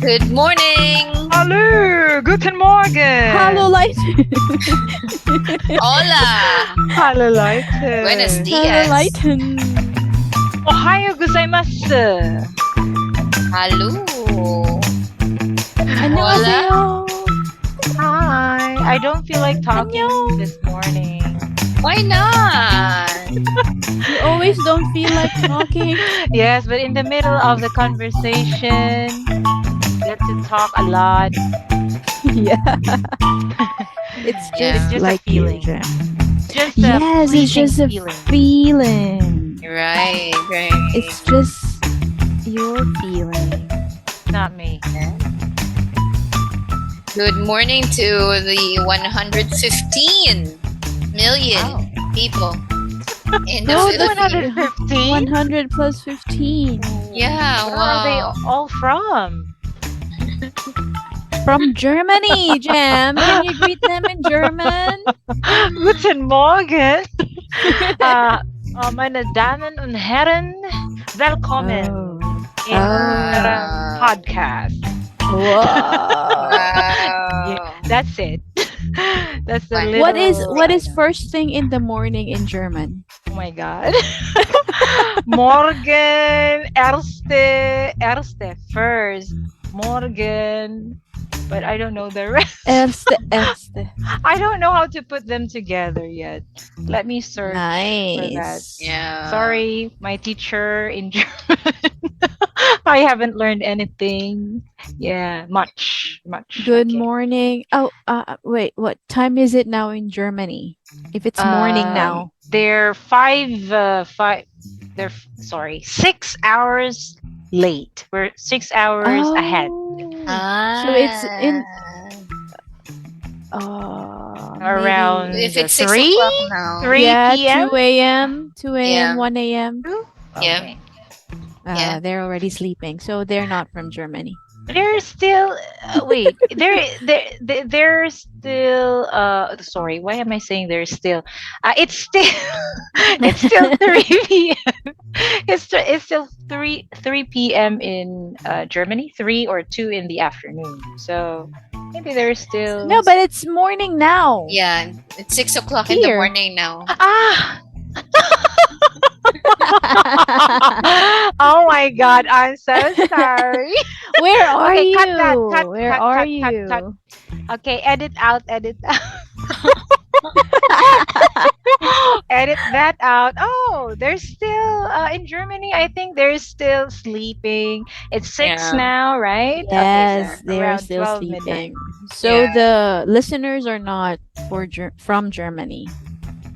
Good morning. Hallo, guten Morgen. Hallo Leute. Hola. Hallo Leute. Buenos Hallo dias. Leute. Ohayo gozaimasu. Hallo. 안녕하세요. Hi. I don't feel like talking 안녕. this morning. Why not? You always don't feel like talking. Yes, but in the middle of the conversation, get to talk a lot. Yeah. It's just, It's just like a feeling. you, Jem. Just a Yes, it's fleeting just a feeling. feeling. Right. It's just your feeling. Not me. Good morning to the 115 million Wow. people in the No, Philippines. 115? 100 plus 15. Yeah, Where are they wow. all from? From Germany, Jem. Can you greet them in German? Guten Morgen. Meine Damen und Herren, willkommen Oh. in unserem Podcast. Wow. Wow. That's it. That's the What little... What is first thing in the morning in German? Oh my God. Morgen, erste, first. Morgen. But I don't know the rest. Erste. I don't know how to put them together yet. Let me search for that. Nice. Yeah. Sorry, my teacher in German. I haven't learned anything. Yeah, much. Good Okay. morning. Oh, wait. What time is it now in Germany? If it's morning now. They're 6 hours late. We're 6 hours ahead. So it's in Around maybe, If it's 6 3 o'clock now. 3 yeah, p.m. 2 a.m., 2 a.m., Yeah. 1 a.m. Yeah. Okay. Yeah. They're already sleeping, so they're not from Germany. They're still wait. They're still sorry, why am I saying they're still? It's still it's still 3 p.m. It's still 3 p.m. in Germany, 3 or 2 in the afternoon. So maybe they're still No, but it's morning now. Yeah, it's 6 o'clock in the Here. morning now. Ah. Oh my God, I'm so sorry. Where are Okay, you? cut that, cut, Where cut, are cut, you? cut. Okay, edit out. Edit that out. Oh, they're still in Germany. I think they're still sleeping. It's 6 Yeah. now, right? Yes, so they are around still 12 sleeping. midnight. So Yeah. the listeners are not from Germany,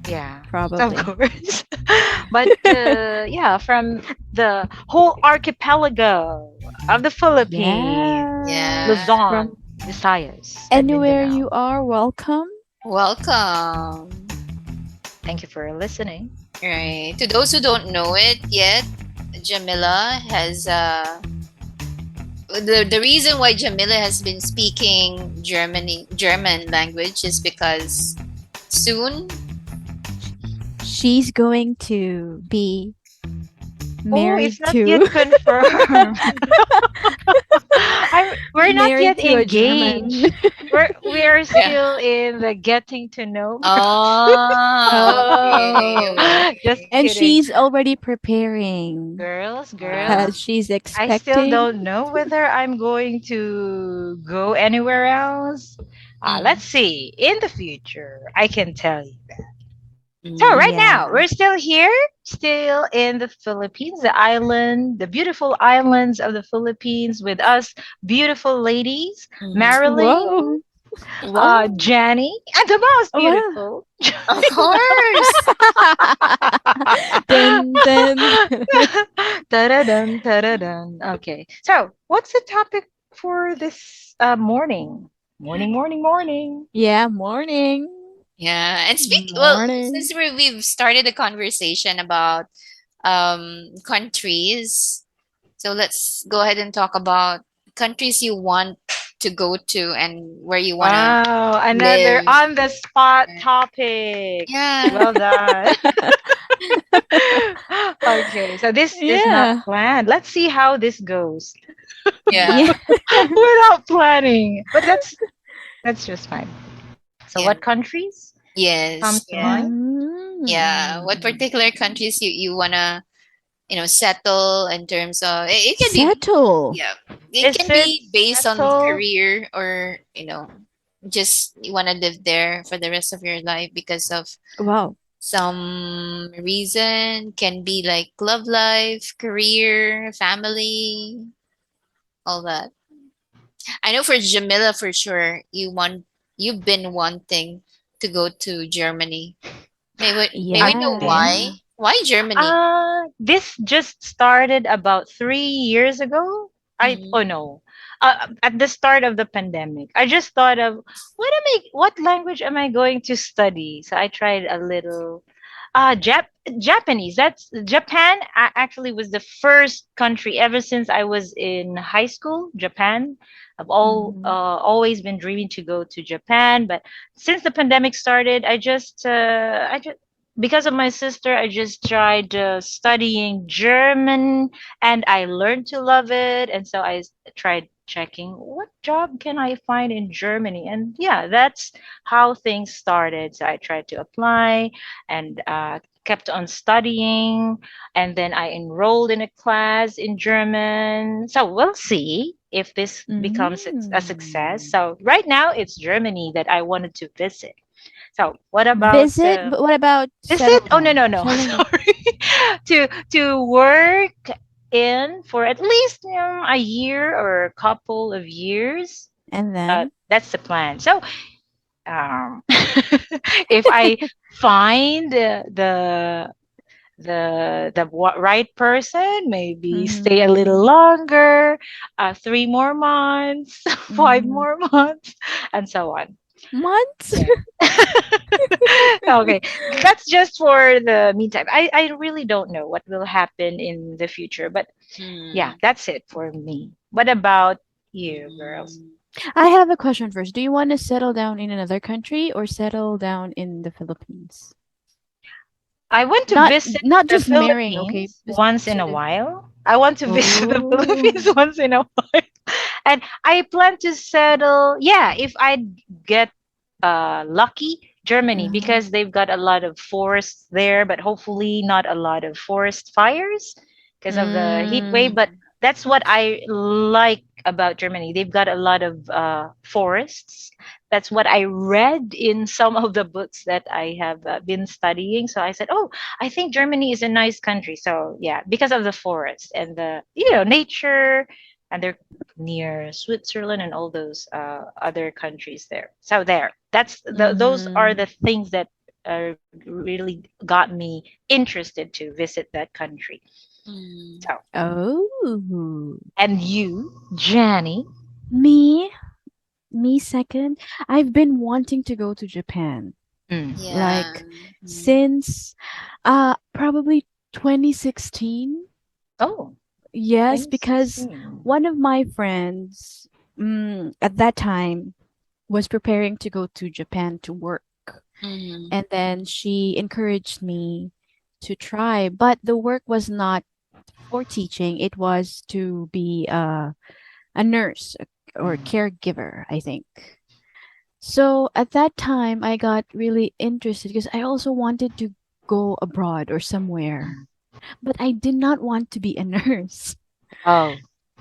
Yeah, probably. of course. But yeah, from the whole archipelago of the Philippines, Yeah. Luzon, Visayas, and Anywhere Mindanao. you are, welcome. Welcome. Thank you for listening. Right. To those who don't know it yet, Jamila has the reason why Jamila has been speaking German language is because soon She's going to be married it's not to yet confirmed. We're not married yet to a German. engaged. We are still in the getting to know. okay. Just And kidding. she's already preparing. Girls. She's expecting. I still don't know whether I'm going to go anywhere else. Let's see. In the future, I can tell you that. So right now, Yeah. we're still here, still in the Philippines, the beautiful islands of the Philippines with us beautiful ladies, Marilyn, Whoa. Jenny, and the most Wow. beautiful. Of course. Dun, dun. Ta-da-dun, ta-da-dun. Okay, so what's the topic for this morning? Morning. Yeah, morning. Yeah, and Morning. since we've started a conversation about countries, so let's go ahead and talk about countries you want to go to and where you want to. Wow, another live. on the spot topic. Yeah. Well done. Okay, so this is Yeah. not planned. Let's see how this goes. Yeah. Yeah. without planning. But that's just fine. So, Yeah. what countries Yes. comes to Yeah. mind? Yeah. What Mm. particular countries you wanna, settle in terms of it can be, Settle. yeah. It Is can it be based on settle? career or, just you wanna live there for the rest of your life because of Wow. some reason. Can be like love life, career, family, all that. I know for Jamila for sure you've been wanting to go to Germany. May we I've know been. why? Yeah. Why Germany? This just started about 3 years ago. Oh Mm. no, at the start of the pandemic, I just thought of what language am I going to study? So I tried a little Japanese. That's Japan. Actually, was the first country ever since I was in high school. Japan. I've Mhm. always been dreaming to go to Japan, but since the pandemic started, I just because of my sister, I just tried studying German, and I learned to love it. And so tried checking what job can I find in Germany, and yeah, that's how things started. So I tried to apply and kept on studying, and then I enrolled in a class in German. So we'll see if this becomes a success. Mm. So right now, it's Germany that I wanted to visit. So what about Visit, but what about is it? settle Oh no down? no no. Settling down. Sorry. To work in for at least a year or a couple of years. And then? That's the plan. So if I find right person, maybe stay a little Mhm. longer, 3 more months, five Mhm. more months, and so on. Months? Yeah. Okay, that's just for the meantime. I really don't know what will happen in the future, but yeah, Mm. that's it for me. What about you, girls? Mm. I have a question first. Do you want to settle down in another country or settle down in the Philippines? I want to Not visit not the just marrying, okay? Philippines Just once in to a the while. I want to visit the Oh. Philippines once in a while. And I plan to settle, yeah, if I get lucky, Germany, Uh-huh. because they've got a lot of forests there, but hopefully not a lot of forest fires because of the heat wave. But Mm. that's what I like about Germany. They've got a lot of forests. That's what I read in some of the books that I have been studying. So I said, oh, I think Germany is a nice country. So yeah, because of the forest and the nature, and they're near Switzerland and all those other countries there. So there, those are Mm-hmm. the things that really got me interested to visit that country. Mm. So, Oh. and you, Jenny? Me? Me second? I've been wanting to go to Japan. Mm. Yeah. Like Mm. since probably 2016. Oh, Yes, because 2016. one of my friends at that time was preparing to go to Japan to work. Mm. And then she encouraged me to try, but the work was not for teaching. It was to be a nurse or Mm. caregiver, I think. So at that time, I got really interested because I also wanted to go abroad or somewhere, Mm. but I did not want to be a nurse. Oh,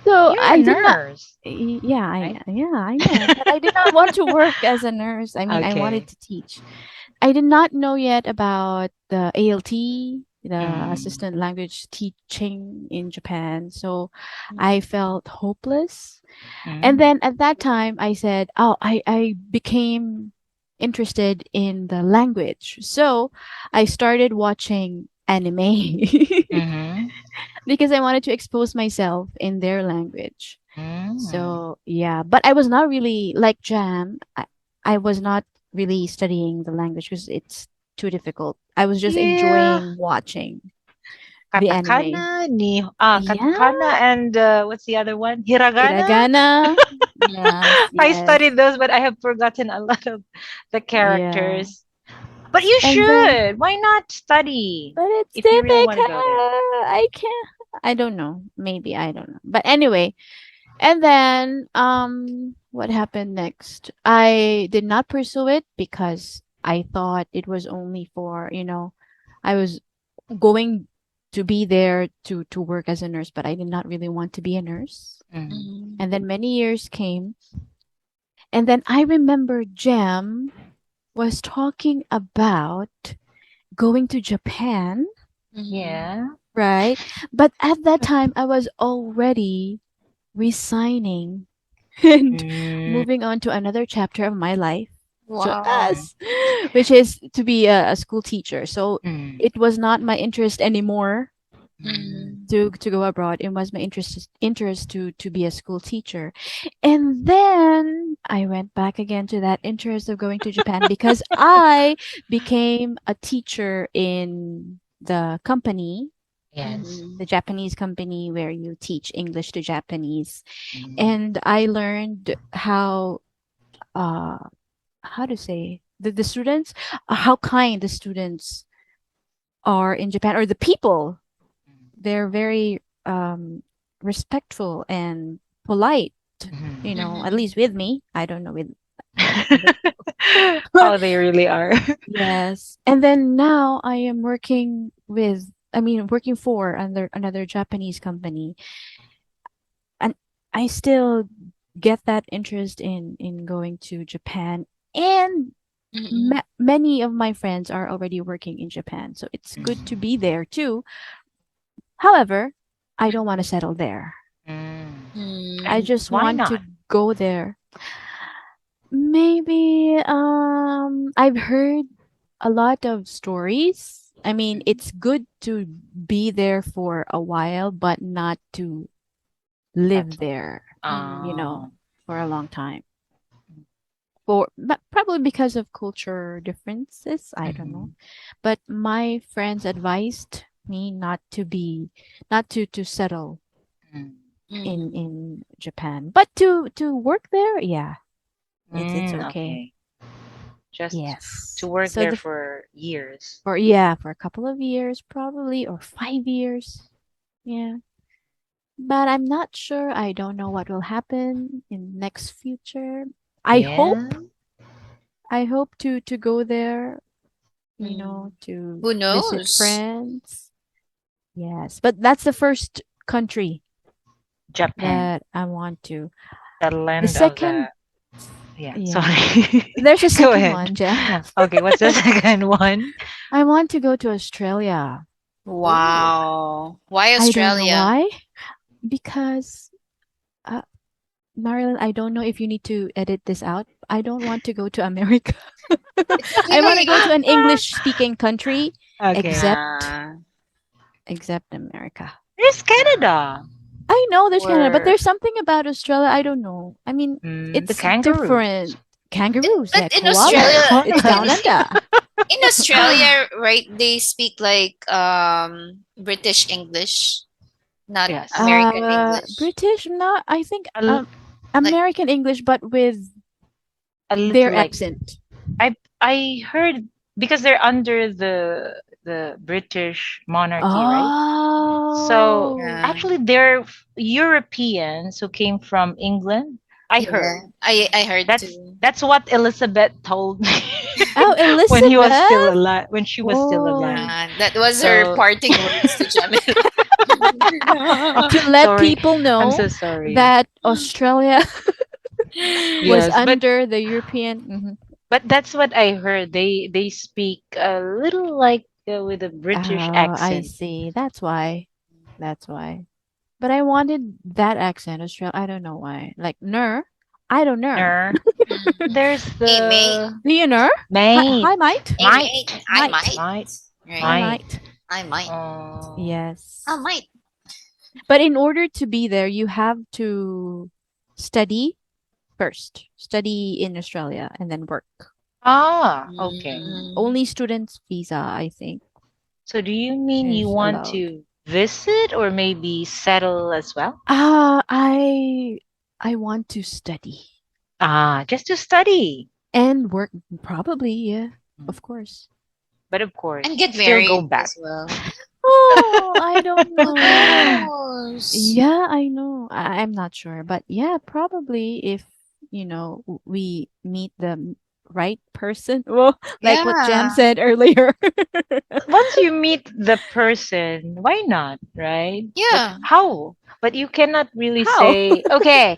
So you're a I did not. nurse, right? Yeah, I know, but I did not want to work as a nurse. I mean, I wanted Okay. to teach. I did not know yet about the ALT, the Mm. assistant language teaching in Japan. So I Mm. felt hopeless. And Mm. then at that time, I said, oh, I became interested in the language. So I started watching anime Mm-hmm. because I wanted to expose myself in their language. Mm. So yeah, but I was not really like Jam. I was not really studying the language because it's too difficult. I was just Yeah. enjoying watching the Katakana anime. Yeah, katakana and what's the other one? Hiragana. hiragana. Yes, I yes, studied those, but I have forgotten a lot of the yeah. characters. But you And then, should. Why not study but it's if you really want to difficult. go there? I can't. I don't know. Maybe I don't know. But anyway, And then, what happened next? I did not pursue it because I thought it was only for, I was going to be there to work as a nurse, but I did not really want to be a nurse. Mm. And then many years came, and then I remember Jem was talking about going to Japan, Mhm. Yeah. right? But at that time, I was already resigning and Mm. moving on to another chapter of my life. So Wow. Mm. as which is to be a school teacher. So Mm. it was not my interest anymore Mm. Mhm. to go abroad. It was my interest to be a school teacher. And then I went back again to that interest of going to Japan because I became a teacher in the company, Yes. the Mhm. Japanese company where you teach English to Japanese. Mm. And I learned uh how to say the students, how kind the students are in Japan, or the people. They're very respectful and polite, Mm. at Mhm. least with me. I don't know with other people. How they really are. Yes. And then now I am working with, I mean, working for another Japanese company. And I still get that interest in going to Japan. And Mhm. many of my friends are already working in Japan. So it's good to be there too. However, I don't want to settle there. Mm. I Mhm. And just why want to not? go there. Maybe I've heard a lot of stories. I mean, it's good to be there for a while, but not to live Settle. there, you Mhm. know, Oh. for a long time. But probably because of culture differences, I don't know. Mhm. But my friends advised me not to settle Mm. Mhm. in Japan, but to work there. Yeah, it's Mm, okay. okay. Just to Yes. work So there the for years. for a couple of years probably, or 5 years. Yeah. But I'm not sure. I don't know what will happen in next future. I Yeah. hope I hope to go there, Mhm. to Who visit knows? friends. Yes, but that's the first country Japan, that I want to. the The land of the. second, Yeah, yeah. sorry. There's a Go second ahead. one, Jem. Okay, what's the second one? I want to go to Australia. Ooh. Wow. Why I don't know Australia? why. Because, uh, Marilyn, I don't know if you need to edit this out. I don't want to go to America. It's I want to okay. go to an English-speaking country, Okay. except Nah. except America. There's Nah. Canada. I know there's Canada, but Or there's something about Australia I don't know. I mean, The it's kangaroos. different. Kangaroos, but yeah, in Australia, koalas. It's down under. in Australia, right? They speak like British English, not Yes. American English. British, not. I think A, l- Like American English, but with a little their like accent. I heard because they're under the British monarchy, right? So Oh, yeah, actually, they're Europeans who came from England. I yeah. heard I heard that's too. that's what Elizabeth told me oh, when he was still Elizabeth. alive. When she was still Oh, alive. Yeah, that was her So parting words to Jamila. to let sorry, people I'm know so sorry. that Australia was Yes, under the European. Mhm. but that's what I heard. They speak a little like with a British Oh, I accent. see. That's why. That's why. But I wanted that accent, Australia. I don't know why. Like, ner. I don't know. Ner. Mm. There's Hey mate, the Do you know? Hi, mate, hi, mate. hey might, mate, I Might. might, might, right? Hi, might. might. I might, Oh, I Yes. might. But in order to be there, you have to study first. Study in Australia and then work. okay. Mm. Only students visa, I think, So do you mean you is want allowed. to visit or maybe settle as well? Ah, I want to study Just to study. and work probably, yeah. Mm. Of course. But of And course, get still go married back. as well. I don't Who know. knows? Yeah, I know. I'm not sure, but yeah, probably if we meet the right person. Well, like what Jam Yeah. said earlier. Once you meet the person, why not, right? But Yeah. how? But you cannot really How? say, okay,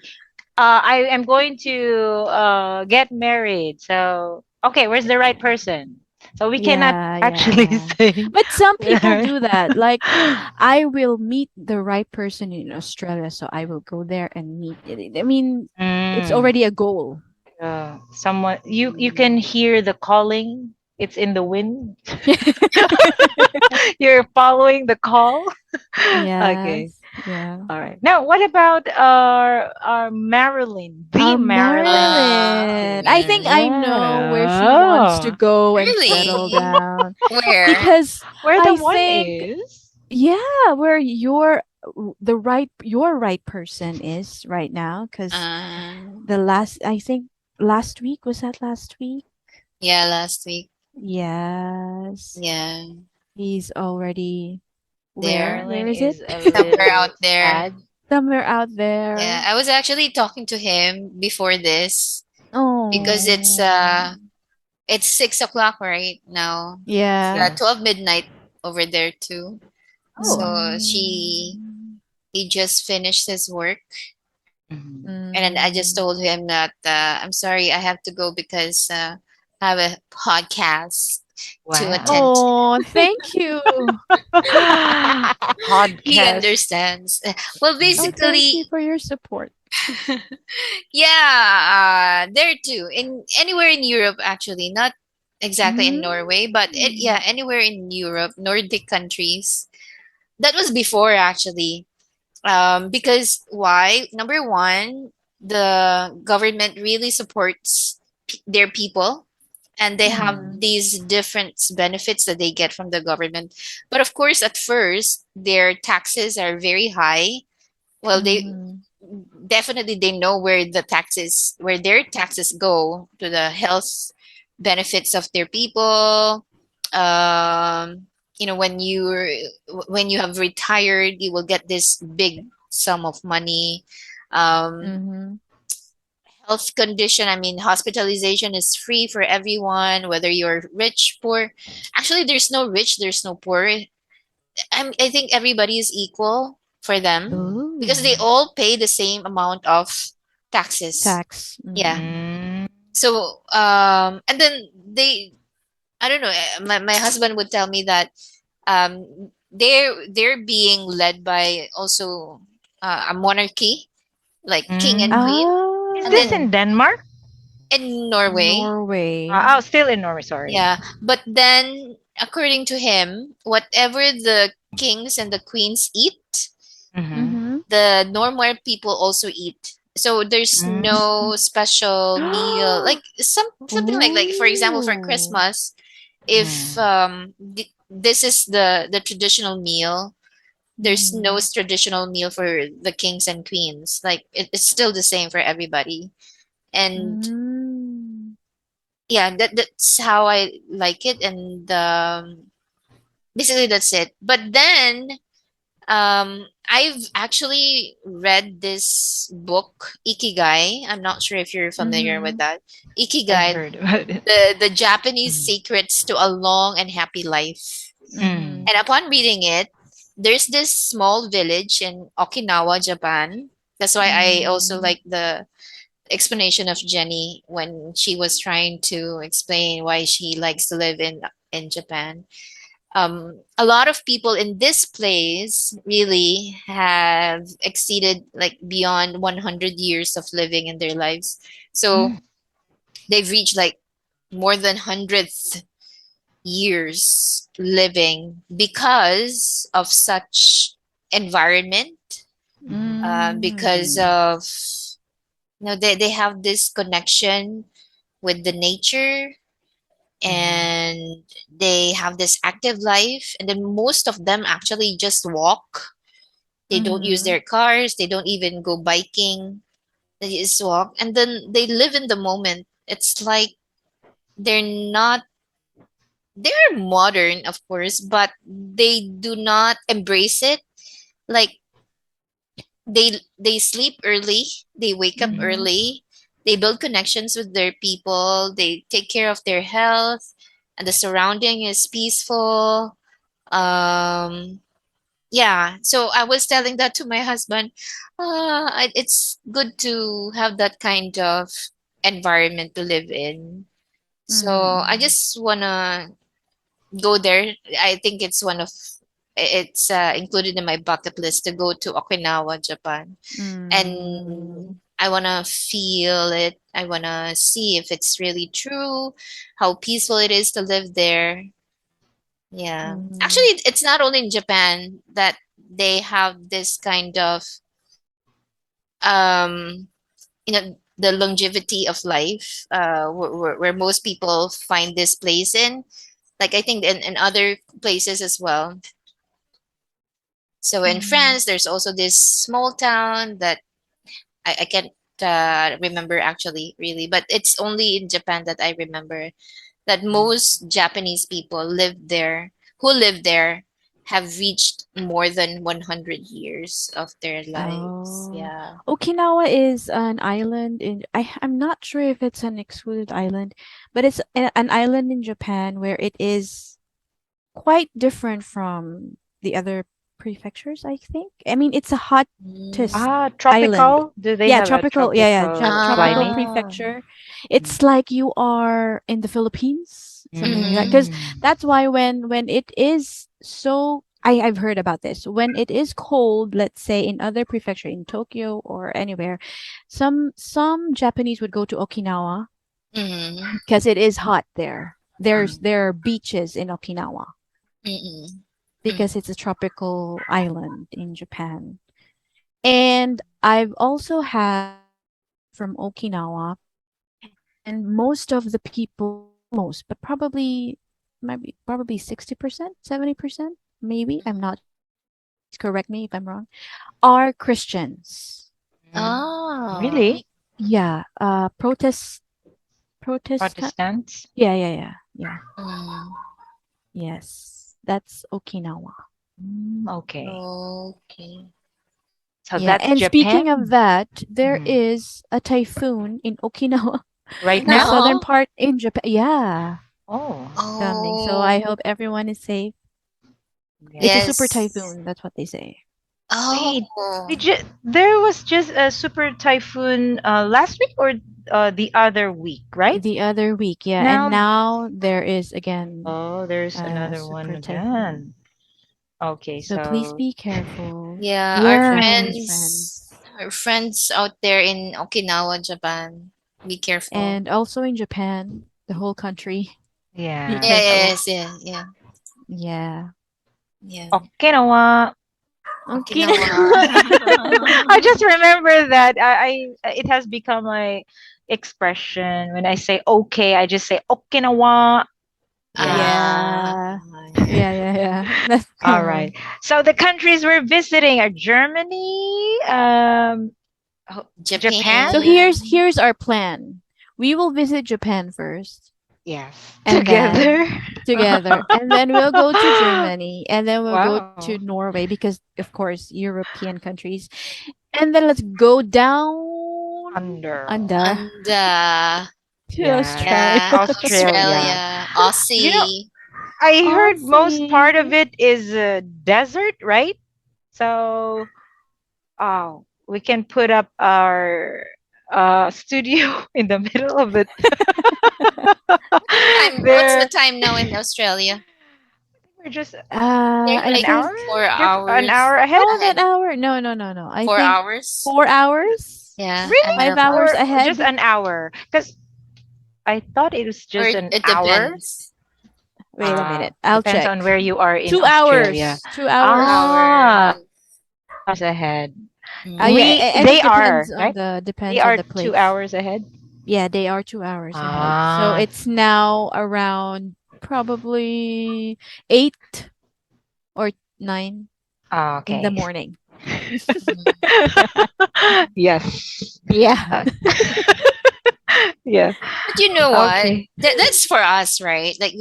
I am going to get married. So, okay, where's the right person? So we cannot Yeah, actually yeah. say. But some people Right? do that. Like, I will meet the right person in Australia, so I will go there and meet. I mean, it's Mm. already a goal. Someone you can hear the calling. It's in the wind. You're following the call. Okay. Yes, yeah. All right. Now, what about our Marilyn, the Our Marilyn? Marilyn. I think I know where she wants to Yeah. go and settle Really? down Where? because Where the I one think, is? yeah, where your right person is right now, because Um, I think last week, was that last week? yeah, last week. Yes. Yeah, He's already where? there. Where Marilyn is it? is a Somewhere out little there. sad. Somewhere out Yeah, there. I was actually talking to him before this because Oh. it's 6 o'clock right now. It's Yeah. Yes. 12 midnight over there too. Oh. So Mm. he just finished his work, Mhm. and then I just Mm. told him that I'm sorry, I have to go because I have a podcast to Wow. attend. Oh, thank you. He Podcast. understands. Well, Oh, thank basically, you for your support. yeah, there too. In anywhere in Europe, actually, not exactly in Mm. Norway, but yeah, anywhere in Europe, Nordic countries. That was before actually. Because why? Number one, the government really supports their people, and they have Mhm. Mm. these different benefits that they get from the government. But of course, at first, their taxes are very high. Well, they Mhm. definitely they know where their taxes go to the health benefits of their people. um when you have retired, you will get this big sum of money. um Mhm. Health condition, I mean, hospitalization is free for everyone, whether you're rich, poor. Actually, there's no rich, there's no poor. I think everybody is equal for them because they Ooh. all pay the same amount of taxes. Tax. Yeah. Mm. Mm. So, and then I don't know, my husband would tell me that they're being led by also a monarchy, like king and Mm. queen, Is and this then in Oh, Denmark? in Norway. Norway. Oh, still in Norway. Sorry. Yeah, but then according to him, whatever the kings and the queens eat, Mm-hmm. Mhm. the normal people also eat. So there's Mm. no special meal, like something like for example, for Ooh. Christmas, if this is the traditional meal, there's no Mhm. traditional meal for the kings and queens. Like it's still the same for everybody. And Mm. yeah, that's how I like it. And basically that's it. But then I've actually read this book, Ikigai. I'm not sure if you're familiar with Mhm. that. I've Ikigai, heard about it. the Japanese Mm. secrets to a long and happy life. Mm. Mhm. And upon reading it, there's this small village in Okinawa, Japan. That's why I also Mhm. like the explanation of Jenny when she was trying to explain why she likes to live in Japan. A lot of people in this place really have exceeded like beyond 100 years of living in their lives. So Mm. they've reached like more than 100th years living because of such environment, because Mm. of they have this connection with the nature, Mm. and they have this active life, and then most of them actually just walk. They don't use Mhm. their cars, they don't even go biking, they just walk, and then they live in the moment. It's like they're not they're modern, of course, but they do not embrace it. Like they sleep early, they wake up Mm-hmm. Mhm. early, they build connections with their people, they take care of their health, and the surrounding is peaceful. Um, yeah, so I was telling that to my husband. It's good to have that kind of environment to live in. So I Mhm. just wanna go there. I think it's one of it's included in my bucket list to go to Okinawa, Japan, Mm. and I wanna feel it. I wanna see if it's really true, how peaceful it is to live there. Yeah. Mhm. Actually, it's not only in Japan that they have this kind of um the longevity of life where most people find this place in, like I think in other places as well. So in Mhm. France there's also this small town that I can't remember actually really, but it's only in Japan that I remember that most Japanese people live there have reached more than 100 years of their lives. Oh. Yeah. Okinawa is an island in I'm not sure if it's an excluded island, but it's an island in Japan where it is quite different from the other prefectures, I think. I mean, it's a Mm. hottest Ah, island. tropical? Do they Yeah, have a tropical. Yeah, yeah, tropical tropical climate? Ah. prefecture. Mm. It's like you are in the Philippines, something like that. Mm-hmm. Because Mm. that's why when it is so, I've heard about this. When it is cold, let's say in other prefecture in Tokyo or anywhere, some Japanese would go to Okinawa Mm-hmm. because it is hot there. Mm. There are beaches in Okinawa Mm-mm. because it's a tropical island in Japan. And I've also had friends from Okinawa, and most of the people, not most, but probably 60%, 70%, maybe, I'm not sure. Please correct me if I'm wrong, are Christians. Mm. Ah. Really? Yeah, Protestant. Protestants? Yeah, yeah, yeah, yeah. Mm. Yes, that's Okinawa. Okay. Okay. So Yeah, that's and speaking of Japan. that, there Mhm. is a typhoon in Okinawa, Right in the now? southern No. part in Japan. Yeah, Oh, coming. So I Oh. hope everyone is safe. It's a yeah. super Yes. typhoon, that's what they say. Wait, Oh. there was just a super typhoon last week or the other week, right? The other week, yeah, and Now, now there is again oh, there's a another one super typhoon. again. Okay, So please so be careful. Yeah, Yes, friends. our friends out there in Okinawa, Japan, be careful. And also in Japan, the whole country. Be yeah. careful. Yes, yeah, yeah, Yeah. yeah. Okinawa. Okay. Okinawa. I just remember that it has become my expression. When I say okay, I just say Okinawa. Yeah. Ah, Yeah. Yeah, yeah, yeah. That's All common. right. So the countries we're visiting are Germany, Japan. So Japan. here's our plan. We will visit Japan first, Yes. and then Together. together, and then we'll go to Germany, and then we'll go Wow. to Norway because of course European countries. And then let's go down Under. under And to Yeah. Australia. yeah, Australia. Australia, You know, Aussie. I heard most part of Aussie. it is desert, right? So, oh, we can put up our studio in the middle of it. What's the There, time now in Australia? we're just They're I like an think hour, an 4 hours hour ahead. oh, an ahead. hour. No, no, no, no. I Four think hours? 4 hours, Yeah, Really? ahead of 5 hours us. Or just ahead. an hour? Because I thought it was Or just an it hour. depends. Wait a minute. I'll Depends check. on where you are in Two Australia. hours. Two Four hours. Ah, hours. 2 hours ahead. Yeah, Mm. and They it are, depends on right? the They depends on are the two place. hours ahead. Yeah, they are 2 hours ahead. So Ah, it's now around probably 8 or 9 in the okay. morning. Mm. Yes. Yeah. Uh, yeah. But you know what? Okay. That's for us, right? Like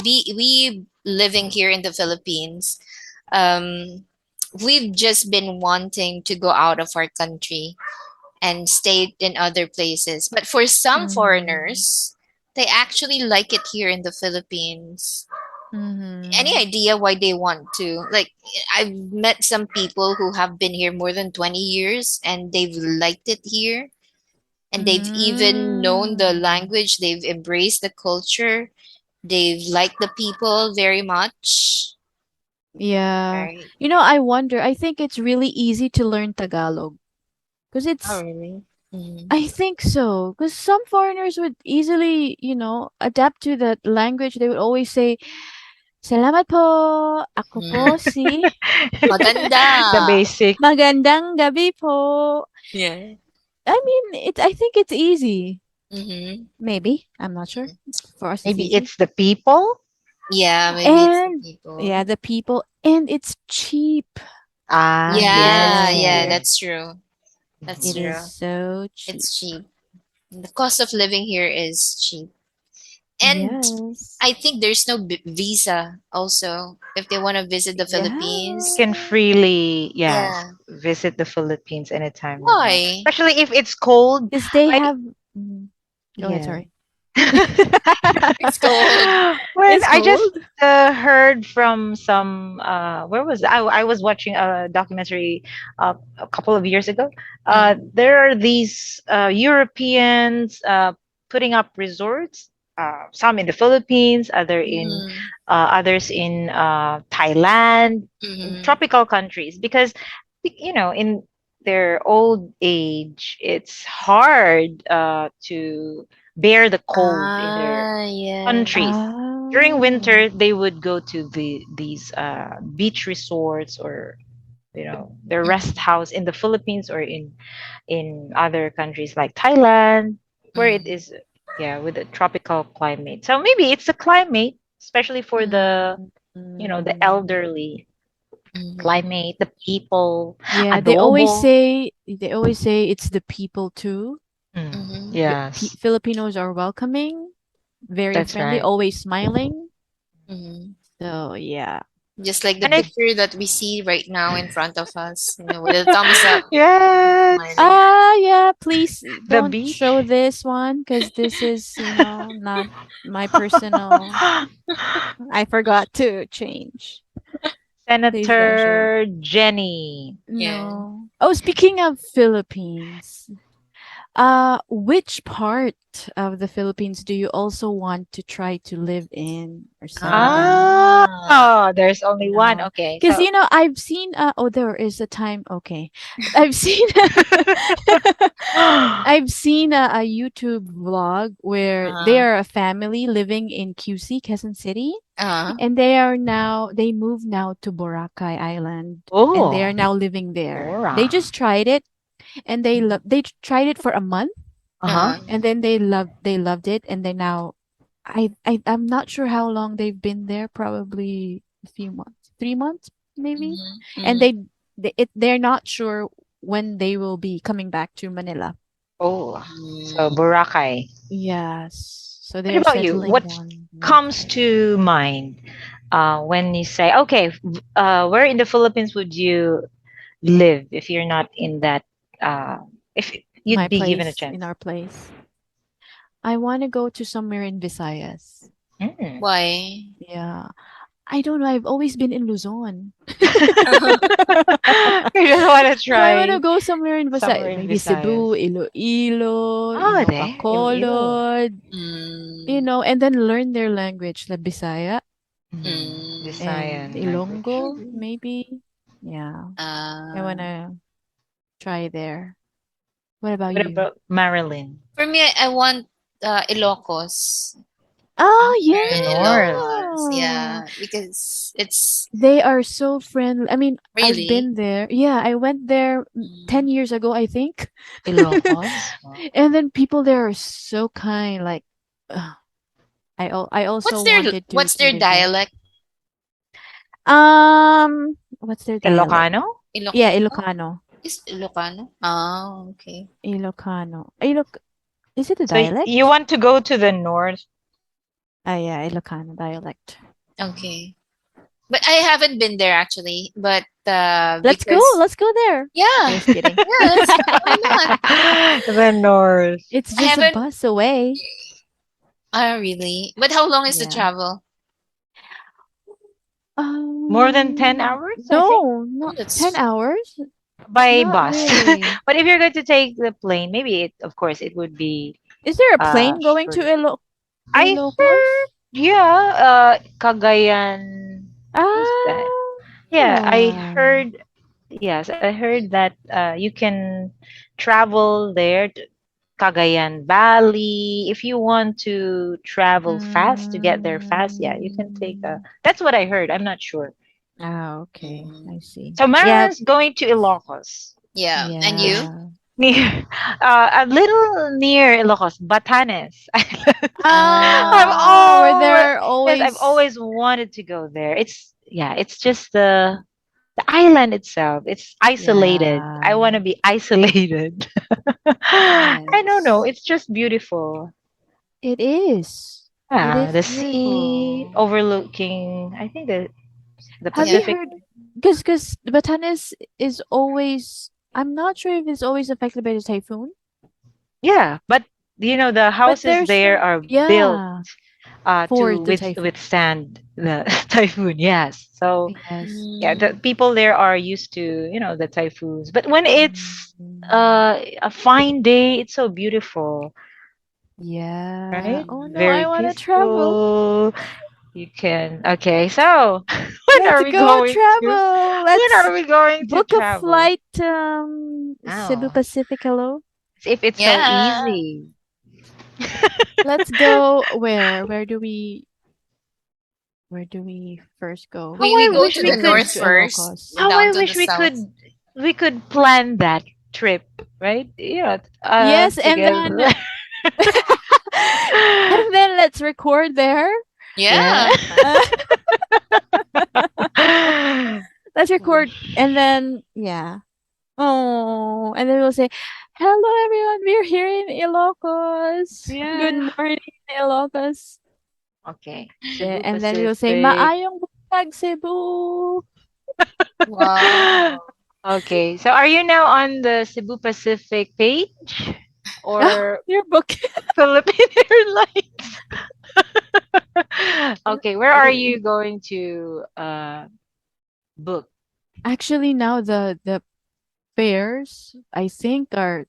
we living here in the Philippines, um, we've just been wanting to go out of our country and stay in other places. But for some Mhm. foreigners, they actually like it here in the Philippines. Any Mhm. idea why they want to? Like, I've met some people who have been here more than 20 years and they've liked it here. And they've even known the Mm. language, they've embraced the culture, they've liked the people very much. Yeah. Right. I wonder. I think it's really easy to learn Tagalog because Oh, it's really? Mm-hmm. I think so. Because some foreigners would easily, adapt to that language. They would always say, Salamat po. Ako po Mm. si Maganda. The basic. Magandang gabi po. Yeah. I mean, I think it's easy. Mm-hmm. Maybe. I'm not sure. For us, it's Maybe easy. it's the people. Yeah, maybe it's the And people. yeah, the people. And it's cheap. Ah, Yeah, yeah, yes. Yes. that's true. That's It Mhm. is true. so cheap. It's cheap. The cost of living here is cheap. And Yes. I think there's no visa also if they want to visit the You Philippines. can Yeah. freely, yes, Yeah. visit the Philippines anytime you want. Why? Especially if it's cold. Because they Like, have. Mhm. Go ahead, yeah. sorry. It's cold. When It's I just cold. heard from some, where was I was watching a documentary a couple of years ago. Mm, There are these Europeans putting up resorts. Some in the Philippines, mm, others in Thailand, in mm. tropical countries, because in their old age, it's hard to bear the cold in their Ah, yes. countries. During Oh. winter, they would go to these beach resorts, or their rest Mm, house in the Philippines, or in other countries like Thailand, where it mm, is, yeah, with a tropical climate. So maybe it's the climate, especially for the Mm. elderly, mm, climate, the people, Yeah, adobo. they always say it's the people too. Mm, mm, yes, Filipinos are welcoming, very that's friendly, right. always smiling. mm. So yeah. Just like the And I picture that we see right now in front of us, with a thumbs up, yes, smiling. Yeah, please the don't show beach. this one because this is, not my personal. I forgot to change. Please don't show. Senator Jenny. Yeah. No. Oh, speaking of Philippines, which part of the Philippines do you also want to try to live in or settle down? Ah, Ah. there's only one. Okay, Because so I've seen. Oh, there is a time. Okay, I've seen. I've seen a YouTube vlog where they Uh, are a family living in QC, Quezon City, uh, and they moved now to Boracay Island, and they are oh, now living there. They Bora. just tried it, and they tried it for a month, Uh-huh. uh, and then they loved it, and they now, I'm not sure how long they've been there. Probably a few months, 3 months maybe, mhm, and mhm, they're not sure when they will be coming back to Manila. Oh, so mm. Boracay. Yes. So What they're about you? settling What down comes there. to mind when you say, okay, where in the Philippines would you live if you're not in that, if My you'd be given a place, in chance? our place. I want to go to somewhere in Visayas. Mm. Why? Yeah. I don't know. I've always been in Luzon. You just want to So I want to try go somewhere in somewhere Visayas. in Maybe Visayas. Cebu, Iloilo, Oh, there, Iloilo. Bacolod, Mm, and then learn their language, the Bisaya Mm. mm, and Visayan language. Ilonggo, maybe. Yeah. I uh, want to try there. What about What you? about Marilyn? for me, I want Ilocos. Ah, Oh, the north. Ilocos, yeah. yeah, because it's They are so friendly. I mean, I've really. been there. Yeah, I went there Mm, 10 years ago, I think. Ilocos. Wow. And then people there are so kind. Like, uh, I also wanted to what's their live there. dialect? What's their dialect? Ilocano? Yeah, Ilocano? Ilocano. Is Ilocano? Ah, okay. Ilocano. Is it a So you dialect? want to go to the north Yeah, Ilocano dialect. Okay. But I haven't been there actually. But Let's go. because Let's go there. yeah, Just kidding. yeah, let's go. Why not? The north. It's I just a haven't. bus away. Oh, really? But how long is the Yeah. travel? More than 10 Um, hours, I think, no, Oh, not 10 that's hours. by Not bus. really. But if you're going to take the plane, maybe of course, it would be Is there a plane going to shorter. I heard, Ilocos? yeah, Cagayan. Who's that? Yeah, I Ah. heard. Yes, I heard that you can travel there to Cagayan Valley. If you want to travel fast to get there fast, yeah, you can take a. Mm. That's what I heard. I'm not sure. Okay. mm, I see. So Yeah. Marilyn's going to Ilocos. yeah. And you? Yeah. Near, a little near Ilocos, Batanes. I've Where Ah, always, there are yes, I've always. always wanted to go there. It's just the island itself. It's isolated. I Yeah. want to be isolated. I don't know. Yes. It's just beautiful. It is. It Yeah, is the sea beautiful. overlooking. I think the Have you yeah. Pacific. heard? Because Batanes is always. I'm not sure if it's always affected by the typhoon, Yeah, but the but houses there's there some. are built Yeah. For to the typhoon. withstand the typhoon. Yes. So Yes. yeah, the Mm, people there are used to the typhoons. But when it's Mm. a fine day, it's so beautiful, Yeah. right? Oh mm. no, I Very want to travel. peaceful. You can. Okay, so when Let's are we go going to? travel. When Let's are we going to book a travel? flight Cebu Oh, Pacific. Hello. if it's so Yeah. easy. Let's go where do we first go? How We I go wish to we the Let's go could. north to first, Ilocos. How I down to the wish we south. could plan that trip, right? Yes, and then Together. and then let's record there. Yeah. Yeah. Uh, let's record and then yeah. Oh, and then we'll say, "Hello everyone, we're here in Ilocos. Good Yeah. morning, Ilocos." Okay. Cebu And then we'll say, Pacific. "Maayong buntag, Cebu." Wow. Okay. So are you now on the Cebu Pacific page Ah, or your book. Philippine Airlines? Okay. Where are Eh, you going to book? Actually, now the fares I think are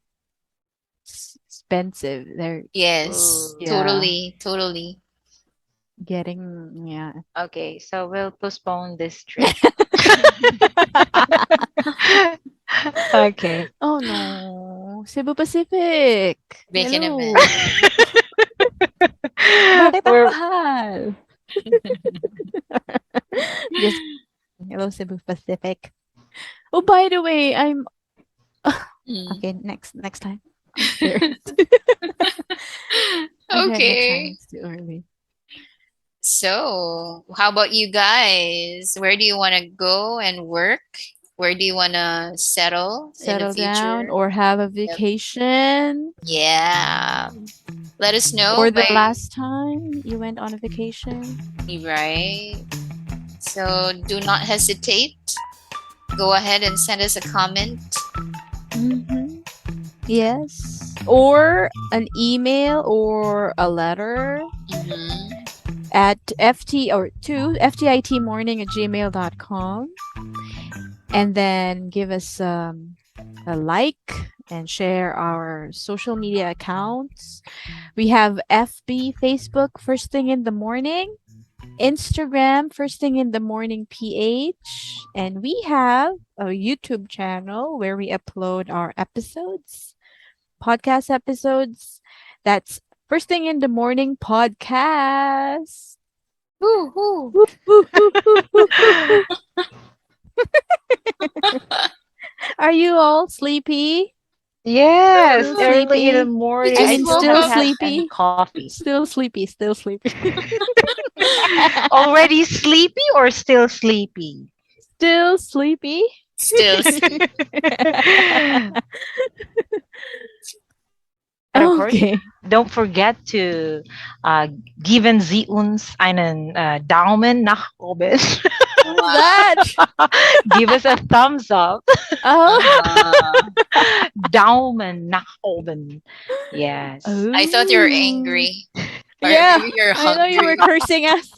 expensive. They're Yes. Oh. yeah, Totally. Totally. getting yeah. Okay. So we'll postpone this trip. Okay. Oh no, Cebu Pacific. Making a Hello. mess. Bakit ang We're mahal? Just hello Cebu Pacific. Oh, by the way, I'm Mm. okay. Next time. I'm serious. Okay, next time. Okay. It's too early. So, how about you guys? Where do you want to go and work? Where do you want to settle in the Settle down future? or have a Yep. vacation. Yeah. Let us know Or the by last time you went on a vacation. right. So, do not hesitate. Go ahead and send us a comment. Mm-hmm. Yes. Or an email or a letter Mhm. at ft or to ftitmorning@gmail.com, and then give us a like and share our social media accounts. We have FB, Facebook, First Thing in the Morning, Instagram, First Thing in the Morning PH, and we have a YouTube channel where we upload our episodes, podcast episodes. That's First Thing in the Morning Podcast. Woo, woo. Woo, woo, woo, woo, woo, woo, woo. Are you all sleepy? Yes, Still early in the sleepy? We morning. I I just mean, still woke still haven't up. had any sleepy? coffee. Still sleepy, still sleepy. Already sleepy or still sleepy? Still sleepy? Still sleep. And of course, Okay. don't forget to geben Sie uns einen Daumen nach oben. What is that? Give us a thumbs up. Oh. Daumen nach oben. Yes. I thought you were Ooh. angry. Or Yeah, maybe you're I know you were hungry. cursing us.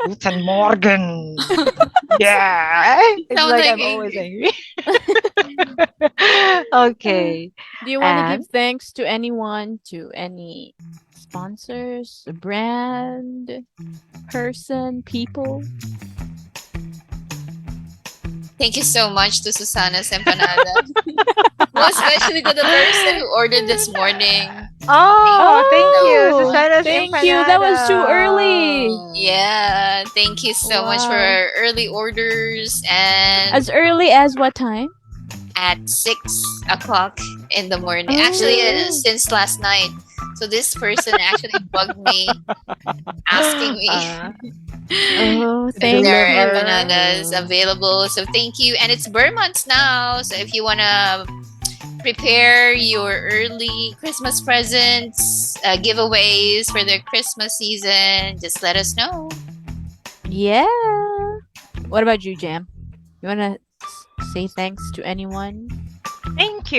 Guten Morgen. Yeah. It's Sounds like like I'm always angry. angry. Okay. Do you want to And give thanks to anyone, to any sponsors, a brand, person, people? Thank you so much to Susana's Empanada. Most especially to the person who ordered this morning. oh, thank you, Oh, Susana's thank you. That was too early. Empanada. Yeah, thank you so much for Wow. our early orders and As early as what time? at 6 o'clock in the morning. Actually, Oh. since last night. So this person actually bugged me, asking me Oh, if thank there are Deliver. empanadas available. So thank you. And it's Burr months now. So if you want to prepare your early Christmas presents, giveaways for the Christmas season, just let us know. Yeah. What about you, Jam? You want to say thanks to anyone? Thank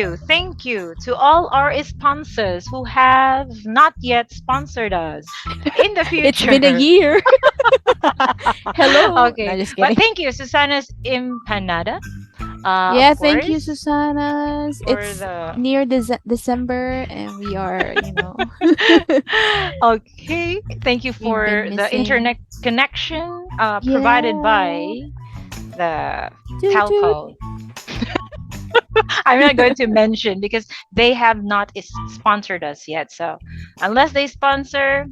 you to all our sponsors who have not yet sponsored us in the future. It's been a year. Hello. Okay, No, just but kidding. thank you, Susana's Empanada. Yeah, Of thank you, course, Susanna's. for It's the near December, and we are, okay. Thank you we've for been the missing. internet connection provided by the Toot toot. telco. I'm not going to mention because they have not sponsored us yet. So unless they sponsor,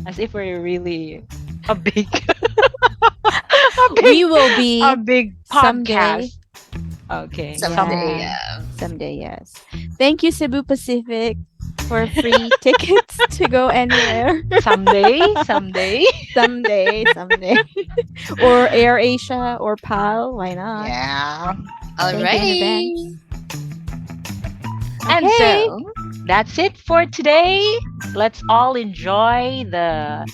as if we're really a big, We will be a big someday. podcast. Okay, Someday, Yeah. yeah. Someday, yes. Thank you, Cebu Pacific, for free tickets to go anywhere. someday. Someday. Or Air Asia or PAL. Why not? Yeah. Thank you in Alrighty. advance. And Okay. so that's it for today. Let's all enjoy the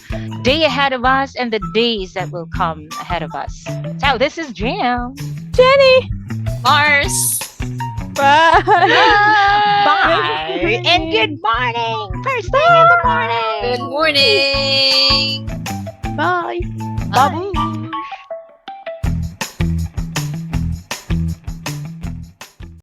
day ahead of us and the days that will come ahead of us. So this is Jam. Jenny. Mars. Bye. Bye and good morning. First thing in the morning. Good morning. Bye. Bye.